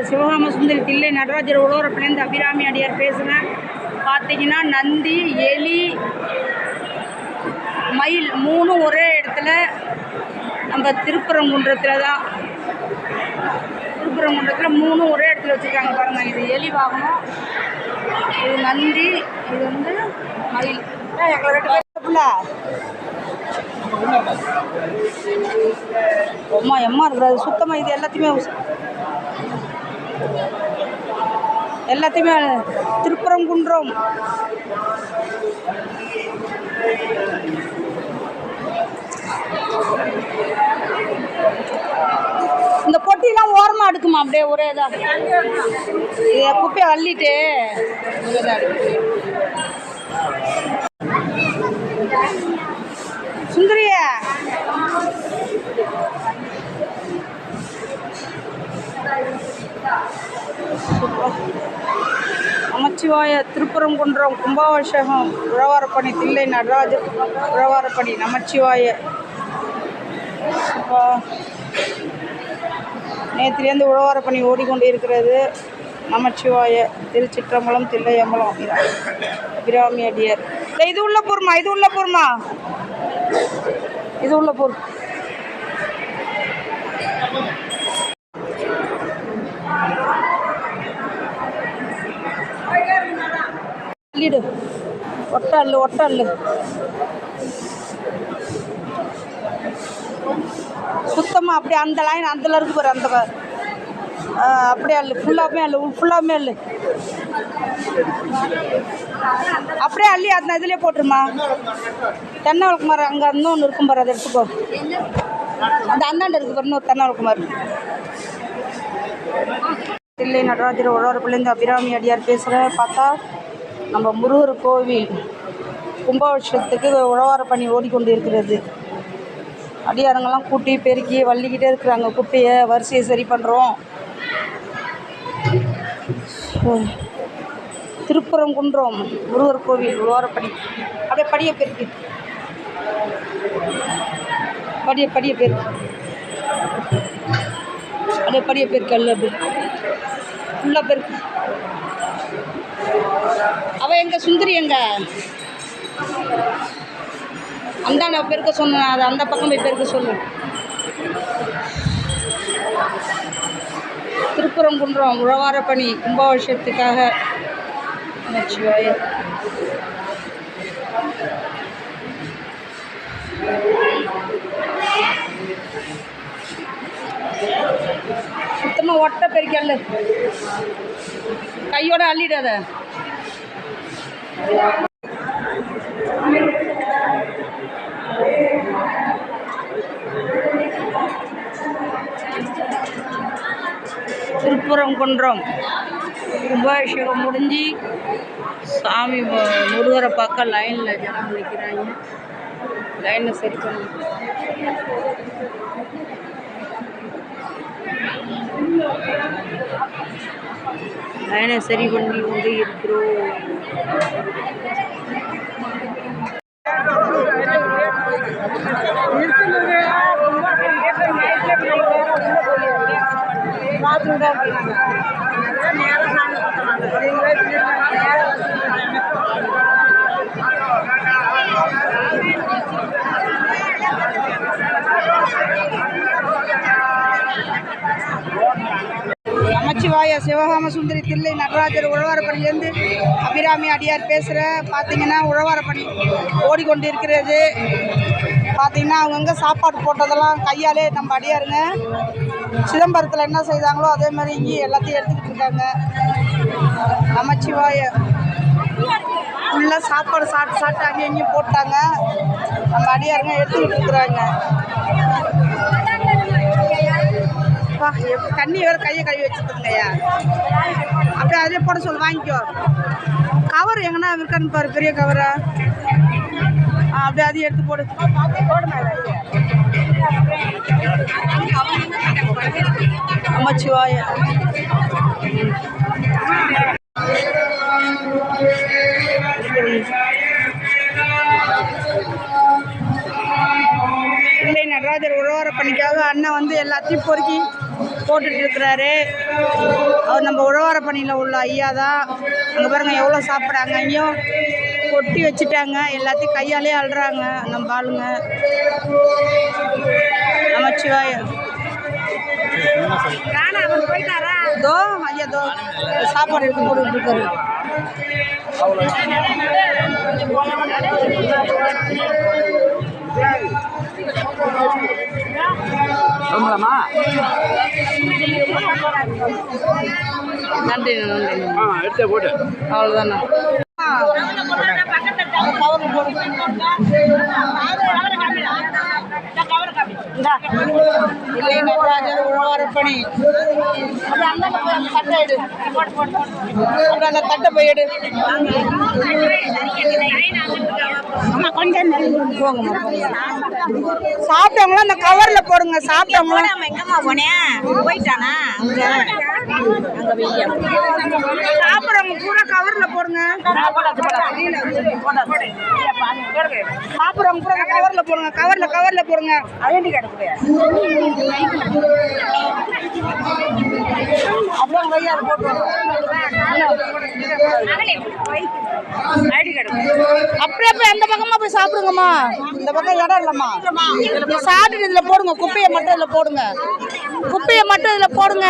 சிவகாம சுந்தரி தில்லை நடராஜர் உழவரப்பிலேருந்து அபிராமி அடியார் பேசுகிறேன். பார்த்தீங்கன்னா நந்தி, எலி, மயில் மூணும் ஒரே இடத்துல நம்ம திருப்பரங்குன்றத்தில் தான். திருப்பரங்குன்றத்தில் மூணும் ஒரே இடத்துல வச்சுருக்காங்க பாருங்கள். இது எலி வாகனம், இது நந்தி, இது வந்து மயில். எங்களை 2 பேர் அம்மா எம்மா இருக்கிறது சுத்தமாக. இது எல்லாத்தையுமே திருப்பரங்குன்றம். இந்த பொட்டிலாம் ஓரமாக எடுக்குமா அப்படியே ஒரே இதாக குப்பையை அள்ளிட்டு சுந்தரிய நமச்சிவாய திருப்பரங்குன்றம் கும்பாபிஷேகம் உழவாரப்பணி தில்லை நடராஜர் உழவாரப்பணி நமச்சிவாய. நேற்றிலேருந்து உழவாரப்பணி ஓடிக்கொண்டு இருக்கிறது. நமச்சிவாய. திருச்சிற்றம்பலம், தில்லையம்பலம், அபிராமி அடியார். இது உள்ள போருமா, இது உள்ள போருமா, இது உள்ள போர். அள்ளிடு, ஒட்ட அல்லு சுத்தமாக அப்படியே அந்த லைன் அதில் இருக்கு பாரு, அந்த அப்படியே அல்லு ஃபுல்லாமே அல்லு அப்படியே அள்ளி அந்த இதுலேயே போட்டுருமா. தென்னை விளக்கு மரம் அங்கே இன்னொன்று இருக்கும் பாரு, அதை எடுத்துக்கோ. அந்த அந்தாண்ட இருக்கு பாரு இன்னொரு தென்னை விளக்கு மரம். தில்லை நடராஜர் உழவரப்பிலேருந்து அபிராமி அடியார் பேசுகிறேன். பார்த்தா நம்ம முருகர் கோவில் கும்பாபிஷேகத்துக்கு உழவாரப்பணி ஓடிக்கொண்டு இருக்கிறது. அடியாரங்கள்லாம் கூட்டி பெருக்கி வள்ளிக்கிட்டே இருக்கிறாங்க. குப்பையை வரிசையை சரி பண்ணுறோம். திருப்பரங்குன்றம் முருகர் கோவில் உழவாரப்பணி. அப்படியே படியை பெருக்கு, படியை பெருக்கு, அப்படியே படியை பெருக்கு, அல்ல அப்படி ஃபுல்லாக பெருக்கு. அவள் எங்க சுந்தரி எங்க அந்தாண்ட பெருக்க சொன்ன, அது அந்த பக்கம் போய் பெருக்க சொல்லு. திருப்பரங்குன்றம் உழவாரப்பணி கும்பாபிஷேகத்துக்காக நமச்சிவாய. சுத்தமாக ஒட்டை பெருக்கி அல்லு, கையோட அள்ளிடாத. திருப்பரங்குன்றம் கும்பாபிஷேகம் முடிஞ்சு சாமி முருகரை பார்க்க லைனில் ஜனம் நிற்கிறாங்க. லைனில் சரி பண்ணி லைனை சரி பண்ணி கொண்டு இருக்கிறோம். நமச்சிவாய. சிவகாம சுந்தரி தில்லை நடராஜர் உழவாரப்பணிலேருந்து அபிராமி அடியார் பேசுகிறேன். பார்த்தீங்கன்னா உழவாரப்பணி ஓடிக்கொண்டு இருக்கிறது. பார்த்தீங்கன்னா அவங்கங்க சாப்பாடு போட்டதெல்லாம் கையாலே நம்ம அடியாருங்க சிதம்பரத்தில் என்ன செய்தாங்களோ அதே மாதிரி இங்கேயும் எல்லாத்தையும் எடுத்துக்கிட்டு இருக்காங்க. நமச்சிவாய. ஃபுல்லாக சாப்பாடு சாப்பிட்டு அங்கேயும் இங்கேயும் போட்டாங்க. நம்ம அடியாருங்க எடுத்துக்கிட்டு இருக்கிறாங்க. தண்ணி வேறு கையை கழுவி வச்சுருக்குங்கய்யா. அப்படியே அதிலே போட சொல்லு, வாங்கிக்கோ. கவர் எங்கன்னா இருக்கான்னு பாரு, பெரிய கவரா. அப்படியே அதையும் எடுத்து போடு. நமச்சிவாய. தில்லை நடராஜர் உழவாரப்பணிக்காக அண்ணன் வந்து எல்லாத்தையும் பொறுக்கி போட்டுட்டு இருக்கிறாரு. அவர் நம்ம உழவார பணியில் உள்ள ஐயா தான். அங்கே பாருங்க எவ்வளோ சாப்பிட்றாங்க. அங்கேயும் கொட்டி வச்சுட்டாங்க, எல்லாத்தையும் கையாலே அழுறாங்க நம்ம ஆளுங்க. நமச்சிவாய. தோ ஐயா தோ சாப்பாடு எடுத்து போட்டுட்டு இருக்காரு. நன்றி நன்றி. எடுத்தே போட்டு அவ்வளோதாண்ணா. நடராஜர் உழவாரப்பணி அந்த தட்டை போய் எடு. சாப்பிட்டவங்களும் அந்த கவர்ல போடுங்க. சாப்பிட்டவங்களும் எங்கம்மா போனேன் போயிட்டானா சாப்பிட்றவங்க பூரா கவர்ல போடுங்க. சாப்பிட்றவங்க பூரா கவர்ல போடுங்க. கவர்ல போடுங்க. ஐடி கார்டு அப்படியே கையாறு போட்டு அப்படியே போய் அந்த பக்கமா போய் சாப்பிடுங்கம்மா. இந்த பக்கம் இடம் இல்லம்மா. சாப்பிட்டு இதுல போடுங்க. குப்பையை மட்டும் இதுல போடுங்க. குப்பையை மட்டும் இதுல போடுங்க.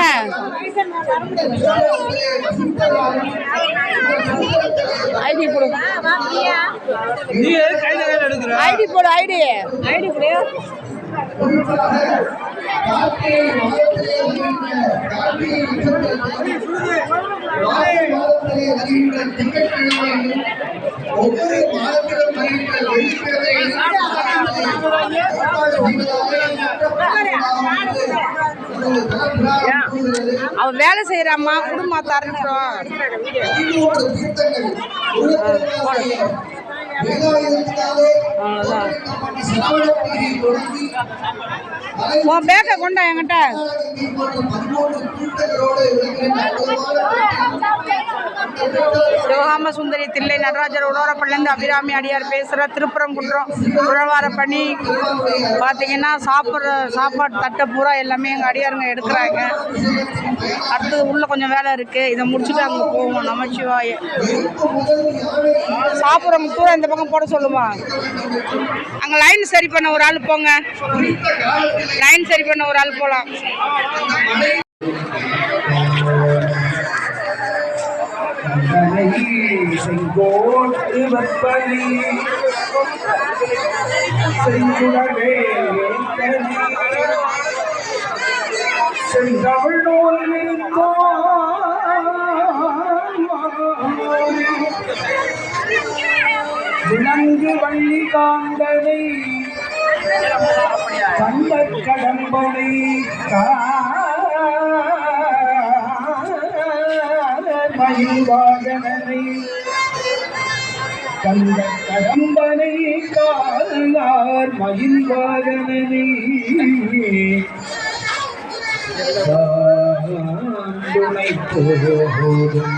ஐடி போடு. ஐடி போடு. ஐடி போடு. ஒவ்வொரு மாதத்திலும் அவன் வேலை செய்யறாம்மா. குடும்பம் தரட்டும். உன் பேக்கை கொண்டா என்கிட்ட. சிவகாம சுந்தரி தில்லை நடராஜர் உழவாரப்பள்ளிலேருந்து அபிராமி அடியார் பேசுகிற. திருப்பரங்குன்றம் உழவார பணி பார்த்தீங்கன்னா சாப்பாடு தட்டை பூரா எல்லாமே எங்கள் அடியாருங்க எடுக்கிறாங்க. அடுத்தது உள்ளே கொஞ்சம் வேலை இருக்குது. இதை முடிச்சுட்டு அங்கே போவோம். நமச்சிவாய. சாப்பிட்றவங்க பூரா இந்த பக்கம் போட சொல்லுமா. அங்கே லைன் சரி பண்ண ஒரு ஆள் போங்க. லைன் சரி பண்ண ஒரு ஆள் போகலாம். செங்கோட்டு வப்பலி செங்குடவே செந்தமிழ் நூலில் விலங்கு வள்ளி காந்தனை கண்ட கடம்பனை மயில்வாகனனை கண்ட கடம்பனை காலார் மயில்வாகனனை துணை போதும்